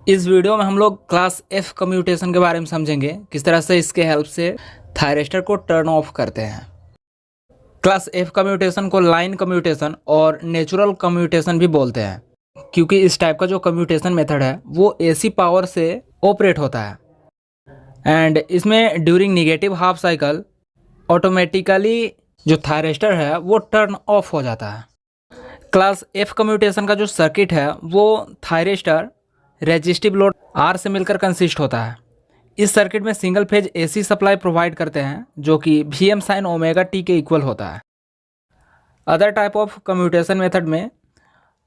इस वीडियो में हम लोग क्लास एफ कम्यूटेशन के बारे में समझेंगे, किस तरह से इसके हेल्प से थायरिस्टर को टर्न ऑफ करते हैं। क्लास एफ कम्यूटेशन को लाइन कम्यूटेशन और नेचुरल कम्यूटेशन भी बोलते हैं, क्योंकि इस टाइप का जो कम्यूटेशन मेथड है वो एसी पावर से ऑपरेट होता है एंड इसमें during negative half cycle automatically जो थायरिस्टर है वो टर्न ऑफ हो जाता है। क्लास एफ कम्यूटेशन का जो सर्किट है वो थायरिस्टर रेजिस्टिव लोड आर से मिलकर कंसिस्ट होता है। इस सर्किट में single phase AC supply provide करते हैं जो कि वी साइन ओमेगा टी के इक्वल होता है। Other type of commutation method में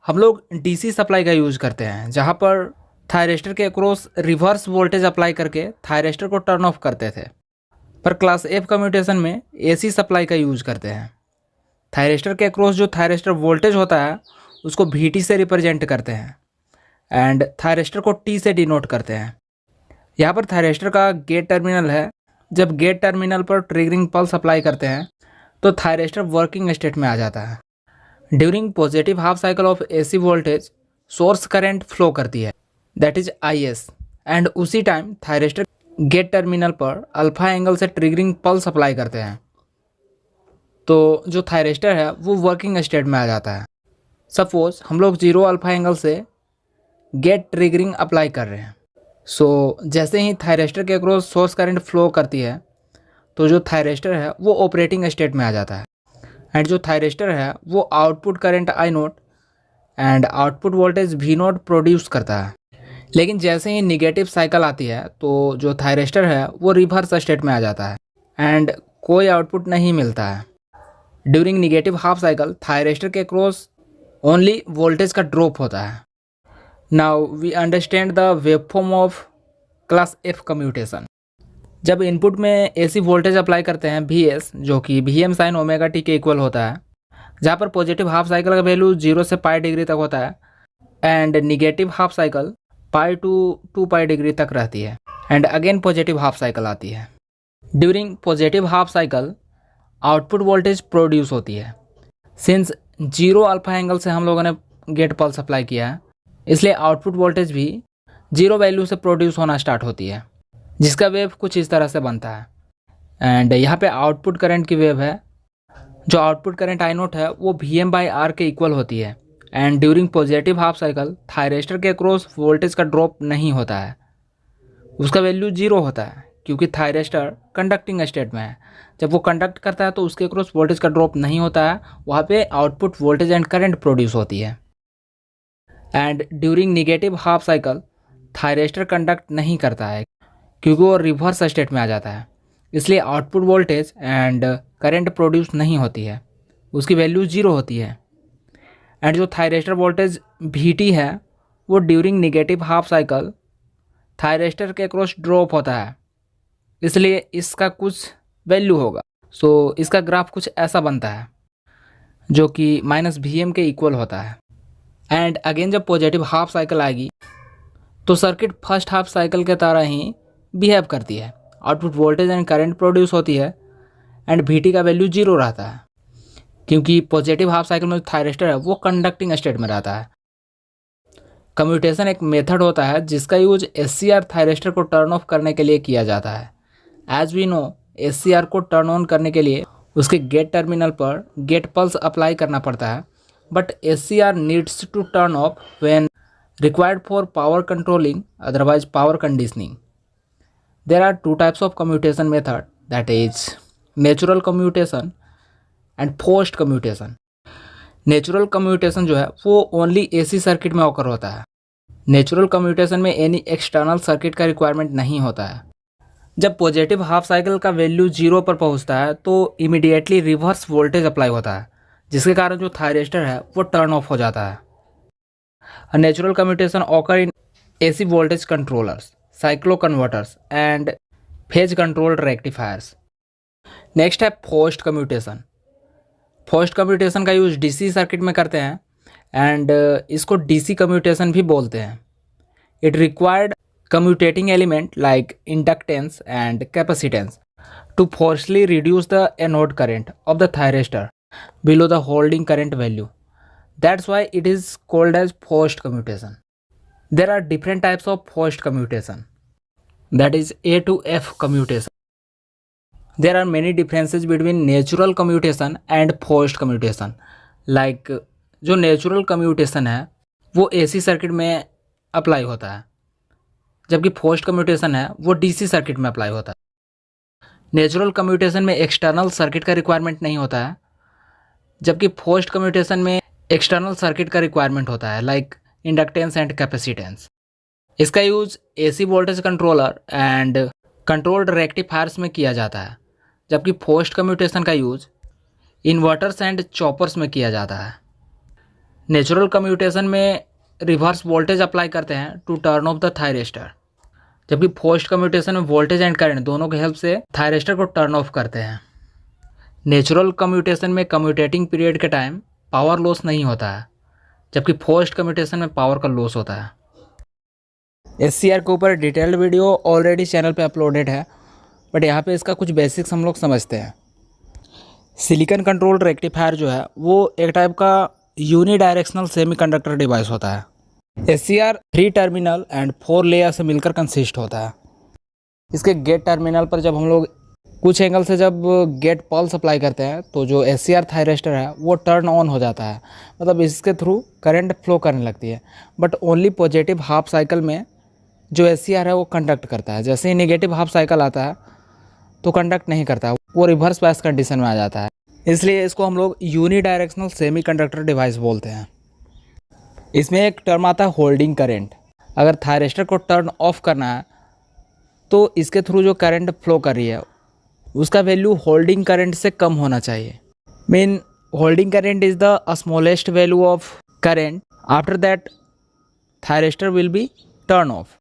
हम लोग डीसी सप्लाई का यूज करते हैं, जहां पर थायरिस्टर के अक्रॉस रिवर्स वोल्टेज अप्लाई करके थायरिस्टर को टर्न ऑफ करते थे। पर क्लास एफ कम्यूटेशन में एसी सप्लाई का यूज करते हैं। थायरिस्टर के अक्रॉस जो थायरिस्टर वोल्टेज होता है उसको वीटी से रिप्रेजेंट करते हैं एंड थायरिस्टर को टी से डिनोट करते हैं। यहाँ पर थायरिस्टर का गेट टर्मिनल है। जब गेट टर्मिनल पर ट्रिगरिंग पल्स अप्लाई करते हैं तो थायरिस्टर वर्किंग स्टेट में आ जाता है। During positive half cycle of AC voltage source current flow करती है, दैट इज आईएस, एंड उसी टाइम थायरिस्टर गेट टर्मिनल पर अल्फा एंगल से ट्रिगरिंग पल्स अप्लाई करते हैं, तो जो थायरिस्टर है वो वर्किंग स्टेट में आ जाता है। सपोज हम लोग 0 अल्फा एंगल से गेट ट्रिगरिंग अप्लाई कर रहे हैं। जैसे ही थायरिस्टर के अक्रॉस सोर्स करंट फ्लो करती है तो जो थायरिस्टर है वो ऑपरेटिंग स्टेट में आ जाता है एंड जो थायरिस्टर है वो output current I note and output voltage V note produce करता है। लेकिन जैसे ही निगेटिव साइकिल आती है तो जो थायरिस्टर है वो रिवर्स स्टेट में आ जाता है एंड कोई आउटपुट नहीं मिलता है। During negative half cycle thyristor के अक्रॉस ओनली वोल्टेज का ड्रॉप होता है। Now we understand the waveform of class F commutation। जब इनपुट में एसी वोल्टेज अप्लाई करते हैं Vs, जो कि Vm साइन ओमेगा टी के इक्वल होता है, जहाँ पर पॉजिटिव हाफ साइकिल का वैल्यू 0 से पाई डिग्री तक होता है and negative half cycle pi to 2 pi degree तक रहती है and again positive half cycle आती है। During positive half cycle output voltage produce होती है। सिंस 0 अल्फा एंगल से हम लोगों ने गेट पल्स अप्लाई किया है, इसलिए आउटपुट वोल्टेज भी 0 वैल्यू से प्रोड्यूस होना स्टार्ट होती है, जिसका वेव कुछ इस तरह से बनता है। एंड यहाँ पे आउटपुट करंट की वेव है। जो आउटपुट करंट आई नोट है वो Vm/R के इक्वल होती है and during positive half cycle thyristor के अक्रॉस वोल्टेज का ड्रॉप नहीं होता है, उसका वैल्यू 0 होता है, क्योंकि थायरिस्टर कंडक्टिंग स्टेट में है। जब वो कंडक्ट करता है तो उसके अक्रॉस वोल्टेज का ड्रॉप नहीं होता है, वहाँ पे output voltage and current produce होती है। And during negative half cycle thyristor conduct नहीं करता है, क्योंकि वो रिवर्स स्टेट में आ जाता है, इसलिए output voltage and current produce नहीं होती है, उसकी वैल्यू 0 होती है। एंड जो थायरिस्टर वोल्टेज Vt है वो during negative half cycle thyristor के क्रॉस ड्रॉप होता है, इसलिए इसका कुछ वैल्यू होगा। इसका ग्राफ कुछ ऐसा बनता है जो कि -Vm के इक्वल होता है। एंड अगेन जब पॉजिटिव हाफ साइकिल आएगी तो सर्किट फर्स्ट हाफ साइकिल के तरह ही बिहेव करती है। Output voltage and current produce होती है एंड Vt का वैल्यू 0 रहता है, क्योंकि पॉजिटिव हाफ साइकिल में जो थायरिस्टर है वो कंडक्टिंग स्टेट में रहता है। कम्यूटेशन एक मेथड होता है जिसका यूज SCR थायरिस्टर को टर्न ऑफ करने के लिए किया जाता है। एज वी नो, SCR को टर्न ऑन करने के लिए उसके गेट टर्मिनल पर गेट पल्स अप्लाई करना पड़ता है, but SCR needs to turn off when required for power controlling, otherwise power conditioning. There are two types of commutation method, that is natural commutation and forced commutation. Natural commutation जो है वो only AC circuit में occur होता है। Natural commutation में any external circuit का requirement नहीं होता है। जब पॉजिटिव हाफ साइकिल का वैल्यू 0 पर पहुंचता है तो इमीडिएटली रिवर्स वोल्टेज अप्लाई होता है, जिसके कारण जो थायरिस्टर है वो टर्न ऑफ हो जाता है। Natural commutation occur in AC voltage controllers, cyclo converters and phase controlled rectifiers. Next है फोर्स्ड कम्यूटेशन। फोर्स्ड कम्यूटेशन का यूज डीसी सर्किट में करते हैं एंड इसको डीसी कम्यूटेशन भी बोलते हैं। It required commutating element like inductance and capacitance to forcely reduce the anode current of the thyristor below the holding current value. That's why it is called as forced commutation. There are different types of forced commutation, that is A to F commutation. There are many differences between natural commutation and forced commutation. Like जो natural commutation है वो AC circuit में apply होता है, जबकि forced commutation है वो DC circuit में अप्लाई होता है। नेचुरल कम्यूटेशन में एक्सटर्नल सर्किट का रिक्वायरमेंट नहीं होता है, जबकि फोर्स्ड कम्यूटेशन में एक्सटर्नल सर्किट का रिक्वायरमेंट होता है, लाइक इंडक्टेंस एंड कैपेसिटेंस। इसका use AC voltage controller and controlled rectifiers में किया जाता है, जबकि फोर्स्ड कम्यूटेशन का यूज इन्वर्टर्स एंड चॉपर्स में किया जाता है। नेचुरल कम्यूटेशन में रिवर्स वोल्टेज अप्लाई करते हैं to turn off the thyristor, जबकि फोर्स्ड कम्यूटेशन में वोल्टेज एंड करंट दोनों के हेल्प से थायरिस्टर को टर्न ऑफ करते हैं। नेचुरल कम्यूटेशन में कम्यूटेटिंग पीरियड के टाइम पावर लॉस नहीं होता है, जबकि फोर्स्ड कम्यूटेशन में पावर का लॉस होता है। SCR के ऊपर डिटेल्ड वीडियो ऑलरेडी चैनल पे अपलोडेड है, बट यहाँ पे इसका कुछ बेसिक्स हम लोग समझते हैं। सिलिकॉन कंट्रोल्ड रेक्टिफायर जो है वो एक टाइप का यूनिडायरेक्शनल सेमीकंडक्टर डिवाइस होता है। SCR 3 टर्मिनल एंड 4 लेयर से मिलकर कंसिस्ट होता है। इसके गेट टर्मिनल पर जब हम लोग कुछ एंगल से जब गेट पल्स अप्लाई करते हैं तो जो SCR थायरिस्टर है वो टर्न ऑन हो जाता है, मतलब इसके थ्रू करंट फ्लो करने लगती है। But only positive half cycle में जो SCR है वो कंडक्ट करता है। जैसे ही नेगेटिव हाफ साइकिल आता है तो कंडक्ट नहीं करता है, वो रिवर्स बायस कंडीशन में आ जाता है। इसलिए इसको हम लोग यूनिडायरेक्शनल सेमीकंडक्टर डिवाइस बोलते हैं। इसमें एक टर्म आता है होल्डिंग करंट। अगर थायरिस्टर को टर्न ऑफ करना है तो इसके थ्रू जो करंट फ्लो कर रही है उसका वैल्यू होल्डिंग करंट से कम होना चाहिए। Mean holding current is the smallest value of current, after that thyristor will be turn off.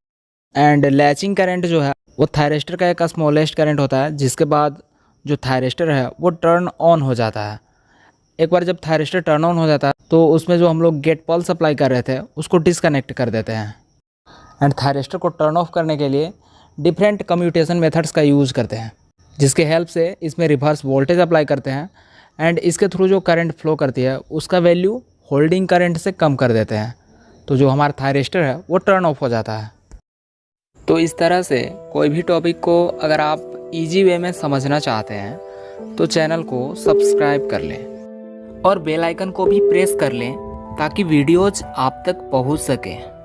And latching current जो है वो थायरिस्टर का एक स्मॉलेस्ट करंट होता है, जिसके बाद जो थायरिस्टर है वो टर्न ऑन हो जाता है। एक बार जब थायरिस्टर टर्न ऑन हो जाता है तो उसमें जो हम लोग गेट पल्स अप्लाई कर रहे थे उसको डिसकनेक्ट कर देते हैं। एंड थायरिस्टर को टर्न ऑफ करने के लिए डिफरेंट कम्यूटेशन मेथड्स का यूज़ करते हैं, जिसके हेल्प से इसमें रिवर्स वोल्टेज अप्लाई करते हैं एंड इसके थ्रू जो करंट फ्लो करती है उसका वैल्यू होल्डिंग करंट से कम कर देते हैं, तो जो हमारा थायरिस्टर है वो टर्न ऑफ हो जाता है। तो इस तरह से कोई भी टॉपिक को अगर आप इजी वे में समझना चाहते हैं तो चैनल को सब्सक्राइब कर लें और बेल आइकन को भी प्रेस कर लें ताकि वीडियोज आप तक पहुंच सकें।